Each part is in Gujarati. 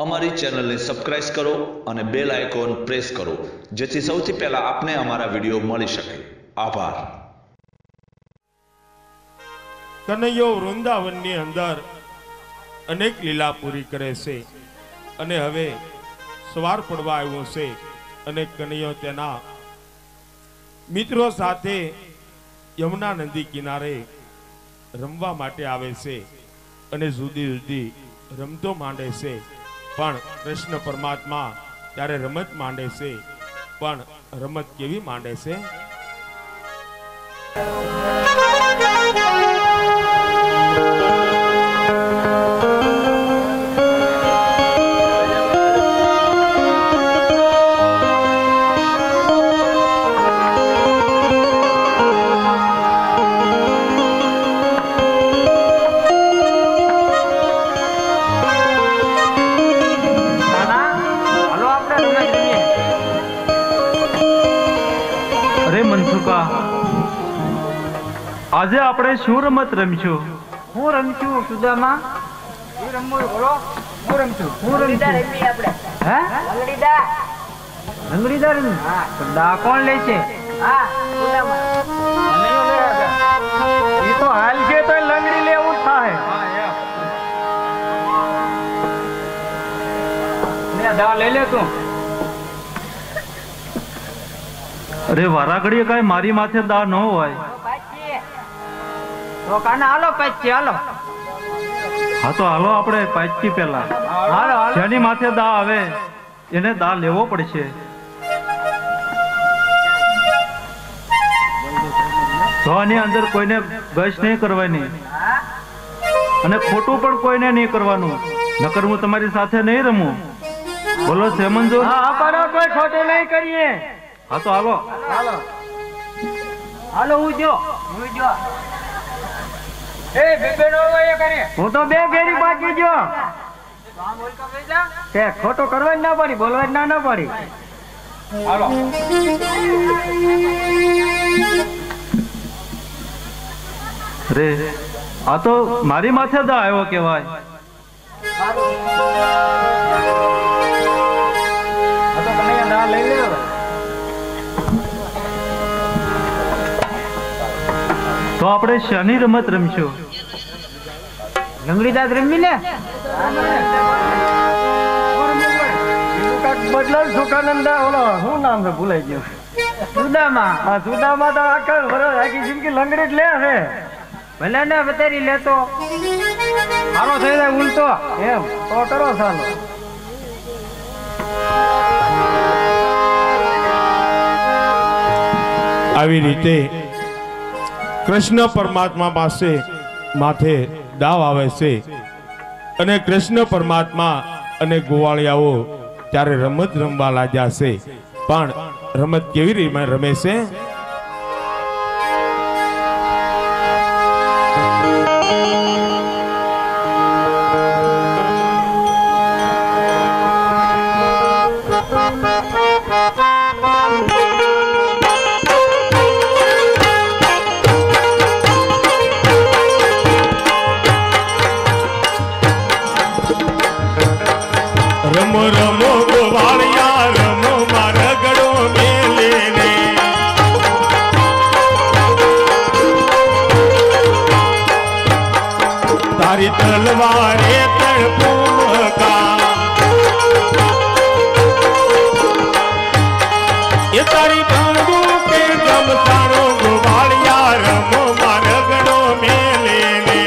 અમારી ચેનલને સબસ્ક્રાઇબ કરો અને બેલ આઇકોન પ્રેસ કરો જેથી સૌથી પહેલા આપને અમારા વિડિયો મળી શકે। આભાર। કનૈયો વૃંદાવનની અંદર અનેક લીલા પૂરી કરે છે અને હવે સવાર પડવા આવ્યો છે અને કનૈયો તેના મિત્રો સાથે યમુના નદી કિનારે રમવા માટે આવે છે અને જુદી જુદી રમતો માંડે છે। પણ કૃષ્ણ પરમાત્મા ત્યારે રમત માંડે છે, પણ રમત કેવી માંડે છે? આજે આપણે શું રમત રમશું? હું રમશું સુદામા? એ રમવું બોલો। હું રમશું આપણે હે લંગડીદા રમી। હા તો દા કોણ લે છે? હા સુદામા એ તો હાલ છે તો લંગડી લેવું થાય। ને દા લઈ લે તું। અરે વારાઘડીએ કાંઈ મારી માથે દા ન હોય। તો કાને હાલો પાછી હાલો। હા તો હાલો આપણે પાછી પેલા હાલો જેની માથે દા આવે એને દા લેવો પડશે। તો આની અંદર કોઈને ગશ નહીં કરવાની અને ખોટું પણ કોઈને નહીં કરવાનું, નકર હું તમારી સાથે નહીં રમું। બોલો સેમંજો? હા પણ કોઈ ખોટું નહીં કરીએ। હા તો હાલો હાલો હાલો હું જો એ બેબેનો એ કરે હું તો બે ફેરી બાકી જો તે ખોટો કરવા જ ના પડી, બોલવા જ ના પડી। હાલો રે આ તો મારી માથે દા આવ્યો કેવાય। આ તો તમે દા લઈ લે। તો આપણે શાની રમત રમશું? લંગડી દાદ રમી ને બદલાવ સુખાનંદા ઓલો શું નામ છે ભૂલાઈ ગયું? સુદામા। હા સુદામા તો આખા વર્ષ આખી જિંદગી લંગડી જ લે છે। ભલે ને બતારી લેતો સારો થઈ જાય ઉલટો એમ તો કરો ચાલો। આવી રીતે કૃષ્ણ પરમાત્મા પાસે માથે દાવ આવે છે અને કૃષ્ણ પરમાત્મા અને ગોવાળિયાઓ ત્યારે રમત રમવા લાગ્યા છે, પણ રમત કેવી રીતે રમે છે? રમો રમો ગોવાળિયા રમો મારા ગળો મેલે ને તારી તલવારે તળપુકા એ તારી બંદૂકે ગમસારો ગોવાળિયા રમો મારા ગળો મેલે ને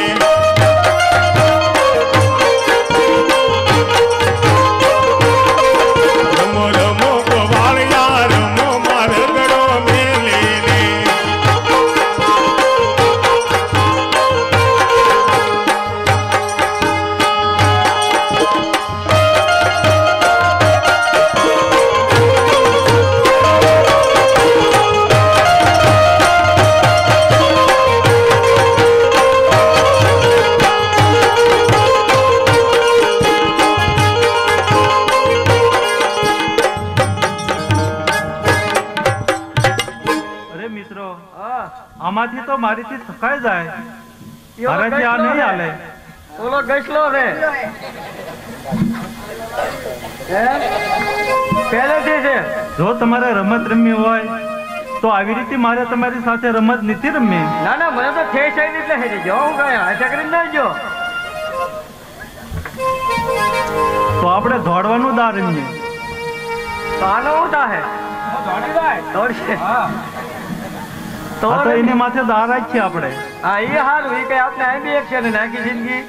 આમાંથી તો મારીથી સખાઈ જાય, મારાથી આ નહીં હાલે। ઓલો ગસલો રે પહેલેથી છે. જો તમારે રમત રમવી હોય તો આવી રીતે મારે તમારી સાથે રમત નથી રમવી. ના ના મને તો થઈ જાય એટલે હેરી જો હું કઈ આશા કરીને ના જો. તો આપણે દોડવાનું દા રમીએ. તો આનો શું થાય? દોડશે. તો એની માથે દા રાખીએ આપણે. હા એ સારું. એ કઈ આપણે અહીં બી એક છે ને આખી જિંદગી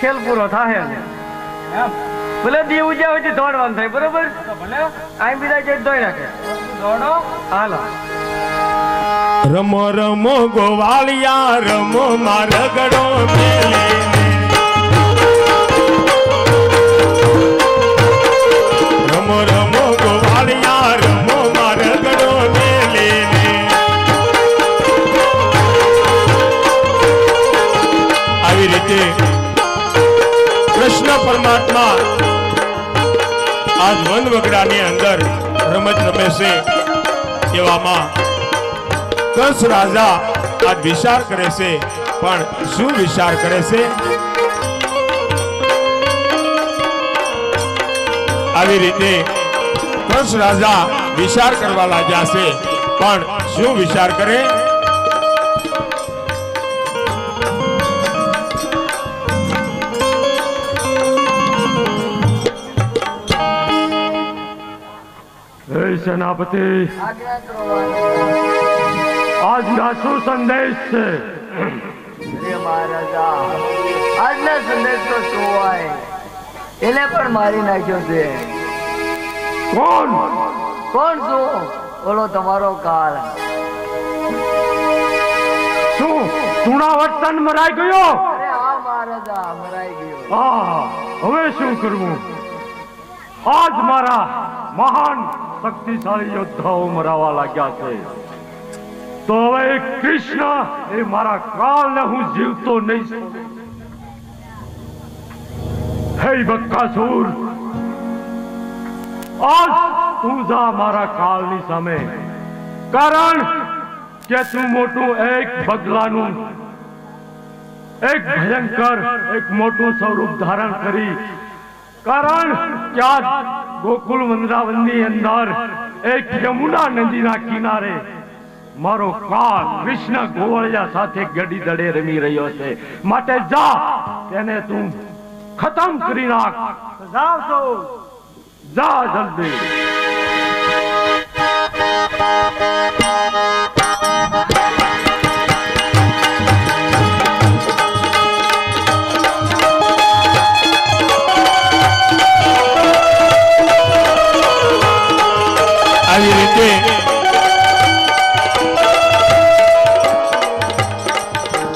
ખેલ પૂરો થાય. ભલે દી ઉજ્યા હોય દોડવાનું થાય બરોબર. અહીં બીજા જે દોઈ રાખે દોડો. હાલો રમો રમો ગોવાળિયા રમો મારગડો મેલે રમો રમો ગોવાળિયા રમો મારગડો મેલે આવી રીતે કૃષ્ણ પરમાત્મા આ વન વગડાની અંદર રમત રમે છે. એવામાં કંસ રાજા આ વિચાર કરે છે. પણ શું વિચાર કરે છે? આવી રીતે કંસ રાજા વિચાર કરવા લાગ્યા છે. પણ શું વિચાર કરે? સેનાપતિ આજના શું સંદેશ છે? મહારાજા આજના સંદેશ તો શું હોય? એને પણ મારી નાખ્યો છે. કોણ કોણ શું? ઓલો તમારો કાળ. શું સુણાવર્તન મરાઈ ગયો? અરે હા મહારાજા મરાઈ ગયો. હા હવે શું કરવું? આજ મારા મહાન શક્તિશાળી યોદ્ધાઓ મરાવા લાગ્યા છે. તો હવે કૃષ્ણ એ મારા કાળને હું જીવતો નહીં. હે બકાસુર, આજ તું જા મારા કાળની સામે. કારણ કે તું મોટું એક બગલાનું એક ભયંકર એક મોટું સ્વરૂપ ધારણ કરી. કારણ કે આ ગોકુળ વૃંદાવનની અંદર એક યમુના નદીના કિનારે મારો કાળ કૃષ્ણ ગોવાળિયા સાથે ગડી દડે રમી રહ્યો છે. માટે જા તેને તું ખતમ કરી નાખ. જા જલ્દી. આવી રીતે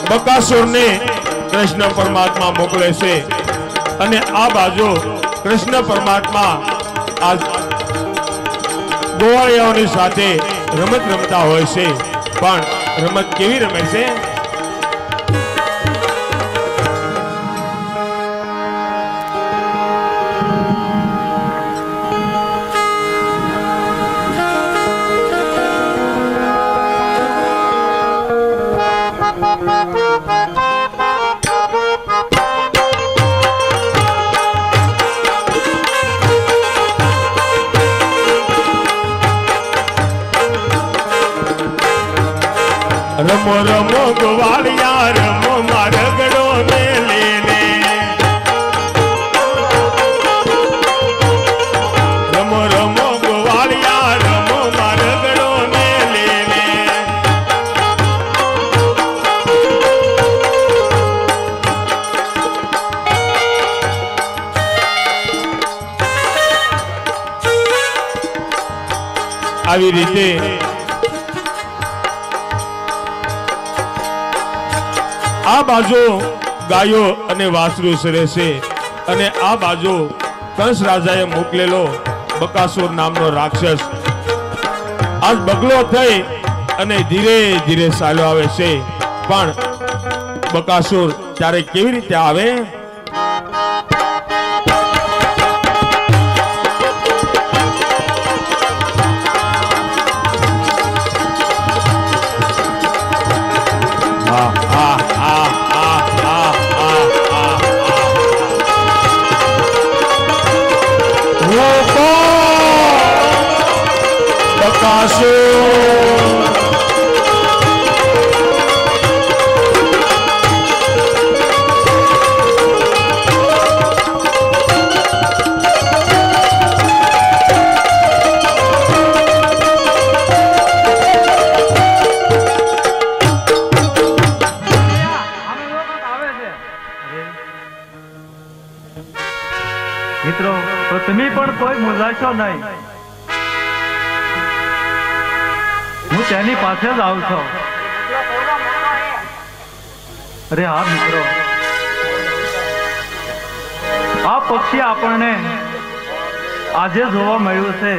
બકાસુરને કૃષ્ણ પરમાત્મા મોકલે છે. અને આ બાજુ કૃષ્ણ પરમાત્મા આ ગોવાળિયાઓની સાથે રમત રમતા હોય છે. પણ રમત કેવી રમે છે? રમો રમો ગોવાળિયા રમો મારગડો મેલે રમો રમો ગોવાળિયા રમો મારગડો મેલે આવી રીતે આ બાજુ ગાયો અને વાસરુ સરે છે. અને આ બાજુ કંસ રાજાએ મોકલેલો બકાસુર નામનો રાક્ષસ આજ બગલો થઈ અને ધીરે ધીરે ચાલ્યો આવે છે. પણ બકાસુર ત્યારે કેવી રીતે આવે? બકાસુર મિત્રો તો તમે પણ કોઈ મૂંઝાશો નહીં, હું તેની પાસે જ આવું છું. અરે હા મિત્રો, આ પક્ષી આપણને આજે જોવા મળ્યું છે,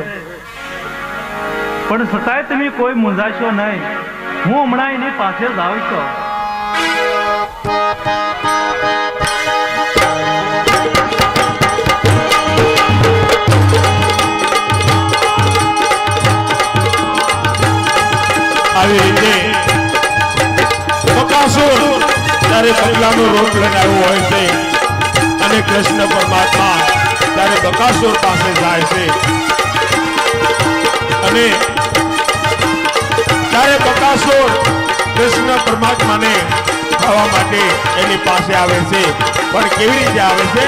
પણ છતાંય તમે કોઈ મૂંઝાશો નહીં, હું હમણાં એની પાસે જ આવું છું. આવી રીતે બકાસુર ત્યારે બગલાનો રોગ લગાવ્યો હોય છે અને કૃષ્ણ પરમાત્મા ત્યારે બકાસુર પાસે જાય છે અને ત્યારે બકાસુર કૃષ્ણ પરમાત્માને ખાવા માટે એની પાસે આવે છે, પણ કેવી રીતે આવે છે?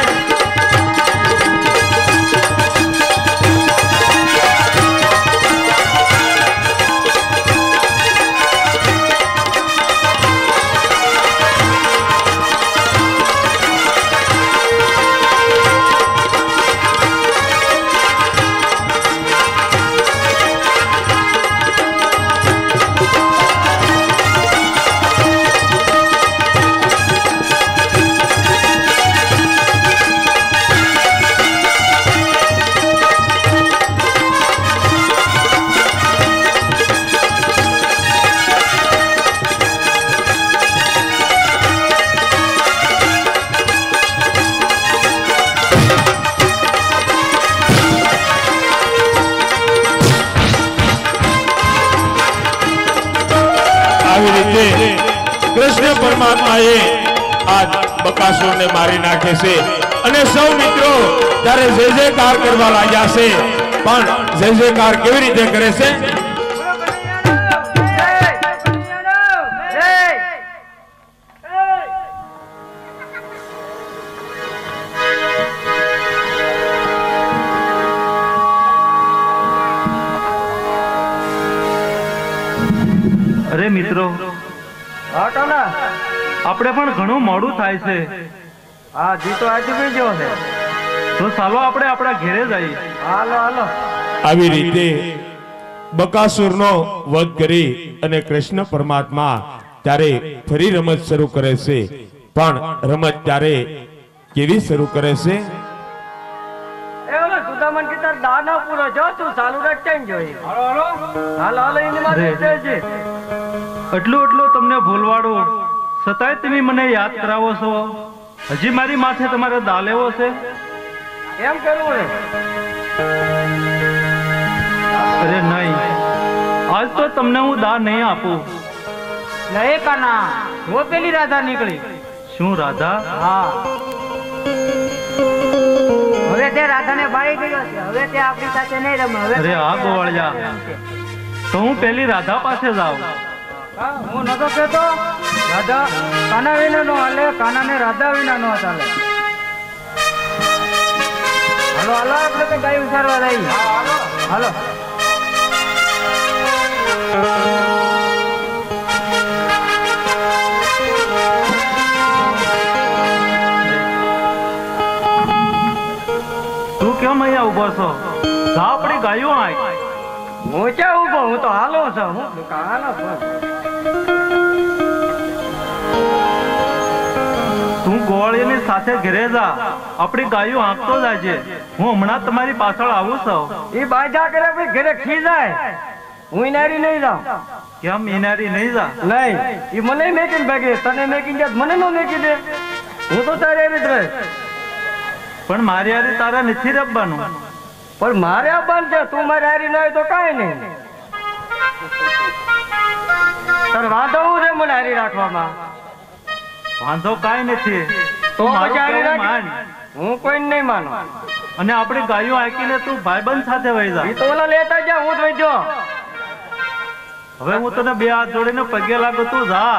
કૃષ્ણ પરમાત્માએ આ બકાસુરને મારી નાખે છે અને સૌ મિત્રો ત્યારે જય જયકાર કરવા લાગ્યા છે, પણ જય જયકાર કેવી રીતે કરે છે? અરે મિત્રો, આપણે પણ ઘણું મોડું થાય છે. હા જી તો આજે બી જો છે, તો ચાલો આપણે આપણા ઘેરે જઈએ. હાલો હાલો. આવી રીતે બકાસુરનો વધ કરી અને કૃષ્ણ પરમાત્મા ત્યારે ફરી રમત શરૂ કરે છે, પણ રમત ત્યારે કેવી શરૂ કરે છે? એ ઓલો સુદામન કે તાર દાનો પૂરો જો તું ચાલુ રાખ કેમ જોઈ. હાલો હાલો હાલો હાલો એની માં છે. એટલું તમને ભૂલવાડું છતાંય તમે મને યાદ કરાવો છો. હજી મારી માથે તમારે દા લેવો છે? એમ કરવું ને? અરે નહીં, આજ તો તમને હું દા નહીં આપું. નહીં કાના, હું પેલી રાધા નીકળી. શું રાધા? હા, હવે તે રાધાને બાળી ગયો છે, હવે તે આપણી સાથે નહીં રમે. અરે હા ગોવાળિયા, તો હું પેલી રાધા પાસે જાઉં. હું નતો કહેતો રાધા કાના વિના નો હાલે, કાના ને રાધા વિના નો ચાલે. હાલો હાલો આપણે તો ગાય ઉછારવા જઈએ. હાલો તું કેમ અહીંયા ઉભો છો? જા આપણી ગાયો આય. હું ક્યાં ઉભો, હું તો હાલો છું. હું હાલો તું ગોવાળીની સાથે ઘરે જા, આપણી ગાયો આંકતો જાજે. હું હમણાં તમારી પાછળ આવું છું. એ બાજા કરે ભાઈ ઘરે ખી જાય. હું ઇનારી નહીં જાઉં. કેમ ઇનારી નહીં જા? નહીં, એ મને મેકીને ભાગે, તને મેકીને જાય મને નો મેકી દે. હું તો તારે જ રહે. પણ મારી હારી તારા નથી રમવાનું. પણ મારે આ બંધ છે, તું મારી હારી ન હોય તો કાંઈ નહીં. તારે વાંધો હું છે મને હારી રાખવામાં? વાંધો કાંઈ નથી. તો મારું પછી હારી કહેવું રાખ. માન. હું કોઈ નહીં માનું. અને આપણી ગાયો આંકીને તું ભાઈબંધ સાથે વહી જા. એ તો ઓલા લેતા જા, હું જ વહી જો. હવે હું તને બે હાથ જોડીને પગે લાગુ, તું જા.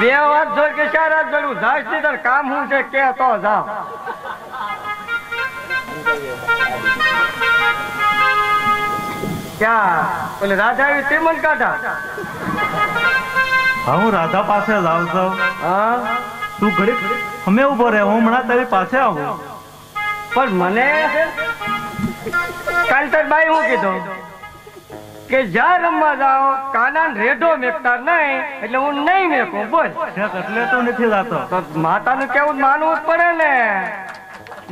બે હાથ જોડ કે ચાર હાથ જોડું જાશ ની તાર કામ શું છે કે તો જાવ. ક્યાં ઓલે રાજા આવી તીમન કાઢા. હા હું રાધા પાસે જાઉં છું. હા તું ઘડી અમે ઉભો રહે, હું હમણાં તારી પાસે આવું. પણ મને કાલ તાર બાઈ હું કીધું કે જ્યાં રમવા જાઓ કાના રેઢો મેકતા નહીં, એટલે હું નહીં મેકું. બોલ એટલે તું નથી જાતો. તો માતાનું કેવું માનવું જ પડે ને.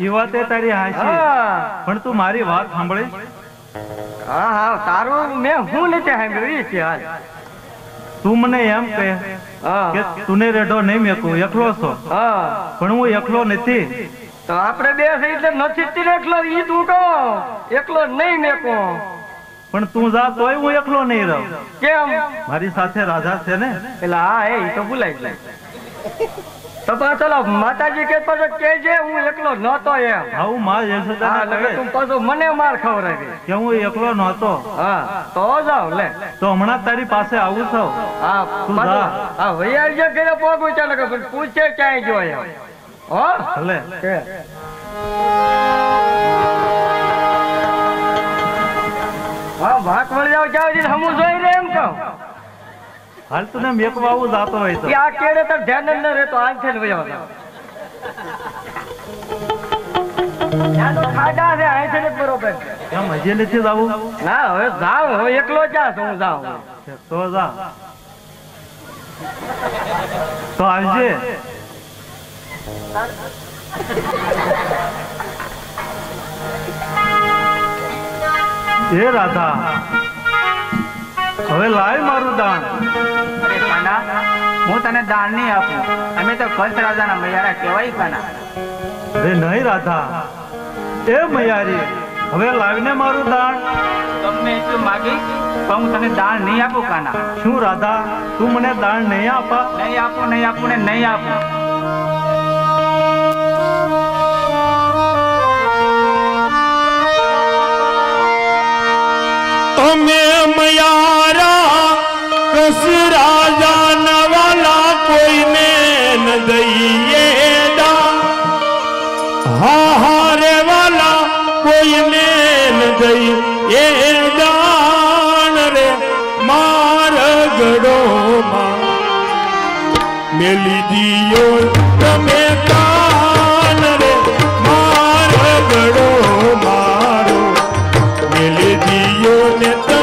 એ વાત એ તારી હાચી, હા પણ તું મારી વાત સાંભળીશ. હા હા તારું મેં હું નથી સાંભળ્યું છે. હાલ તું મને એમ કહે હા કે તું રેઢો નહીં મેકું, એકલો છો. હા પણ હું એકલો નથી. તો આપણે બે થઈ એટલે નથી જ એકલો. ઈ તું કહો એકલો નહીં મેકું. પણ તું જા તોય હું એકલો નહીં રહું. કેમ? મારી સાથે રાધા છે ને. એટલે હા એ તો ભૂલાઈ જાય. તો પાછો માતાજી કે પાછો કેજે હું એકલો નહોતો એમ. હા હું માં યશોદાને કહે તું પાછો મને માર ખવડાવી કે હું એકલો નહોતો. હા તો જાવ લે. તો હમણાં તારી પાસે આવું છું. હા તું પાછો જા. હા વૈયાર જે ઘરે પોગું ચાલે કે પૂછે ક્યાંય જો એમ. હો ભલે. હા ભાગ વળી જાવ જાવ હમું જોઈ રે એમ કહું. હાલ તું ને મેકવા આવું જાતો હોય તો. આ કેડે તાર ધ્યાન જ ન રહેતો આજ છે ને વૈયા ત્યાં તો ખાડા છે આ છે ને બરોબર. કેમ હજી નથી જવું? ના હવે જાવ હવે એકલો જા હું જાઉં. તો જા. તો આવજે. એ રાધા હવે લાય મારું દાન. અરે કાના, હું તને દાન નહીં આપું. અમે તો કચ્છ રાજાના મૈયારા કહેવાય કાના. અરે નહીં રાધા, એ મૈયારી હવે લાવીને મારું દાન. તમને એટલું માગીશ પણ હું તને દાન નહીં આપું કાના. શું રાધા, તું મને દાન નહીં આપા? નહીં આપું ને નહીં આપું. અમે મયારા કસ રાજા નવાલા કોઈને ન દઈએ દાન. હા હારે વાલા કોઈને ન દઈએ દાન રે. માર ગડોમાં મેલી દિયો તમે કાન રે. માર ગડો મારો મેલી દિયો ને તમે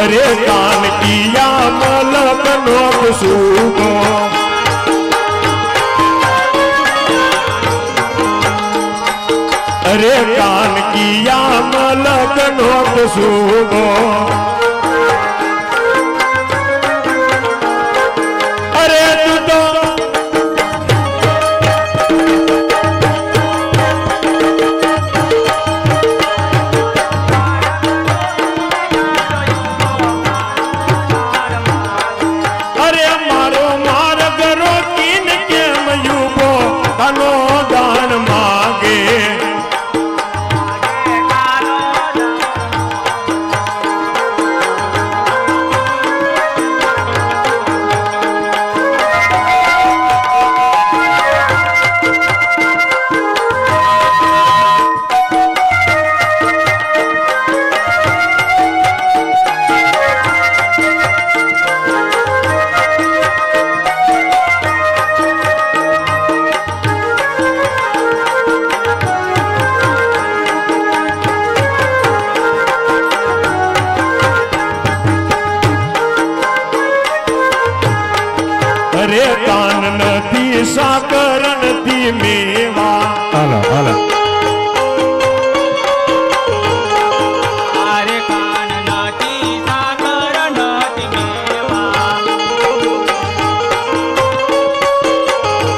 अरे कान किया मलक नोक सूगो अरे कान किया मलक नोक सूगो अरे तू तो अरे कान नथी साकर नथी मेवा હાલો હાલો अरे कान नाची साकर नाची मेवा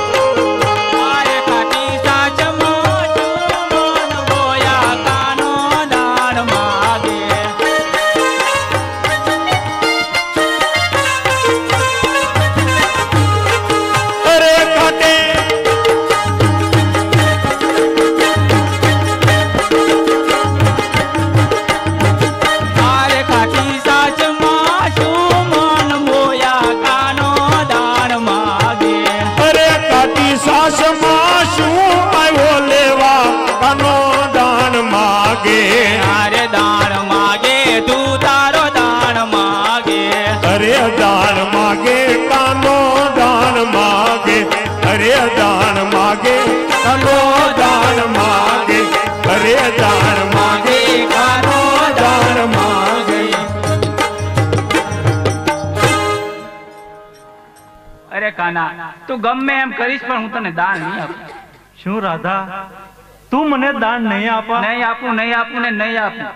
अरे काटी साच मोटू मन बोया कानो दान मागे अरे काटे अरे काटी साच माटू मन बोया कानो दान मागे अरे काटी सास माशू आयो लेवा कानो दान मागे अरे दान मागे तू तारो दान मागे अरे दान मागे कानो दान मागे अरे दान मागे कानो दान मागे अरे दान मागे कानो दान मागे अरे काना तू गમે એમ કરીશ પણ હું તને દાન નહીં આપું શું રાધા તું મને દાન નહીં આપા નહીં આપું નહીં આપું ને નહીં આપું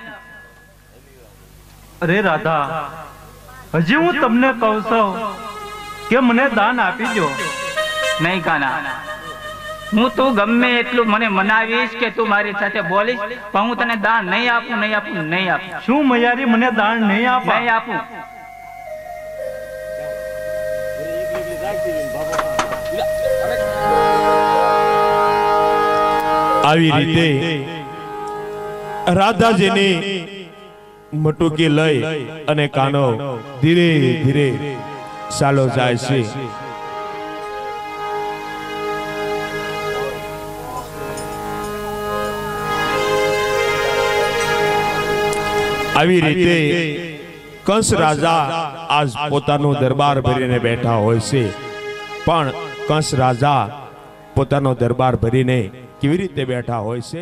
અરે રાધા હજી હું તમને કહું છું કે મને દાન આપી દો નહીં કાના હું તું ગમે એટલું મને મનાવીશ કે તું મારી સાથે બોલીશ પણ હું તને દાન નહીં આપું નહીં આપું નહીં આપું શું મયારી મને દાન નહીં આપા નહીં આપું આવી રીતે રાધાજીની મટુકી લઈ અને કાનો ધીરે ધીરે ચાલો જાય છે આવી રીતે કંસ રાજા આજ પોતાનો દરબાર ભરીને બેઠા હોય છે પણ કંસ રાજા પોતાનો દરબાર ભરીને કેવી રીતે બેઠા હોય છે।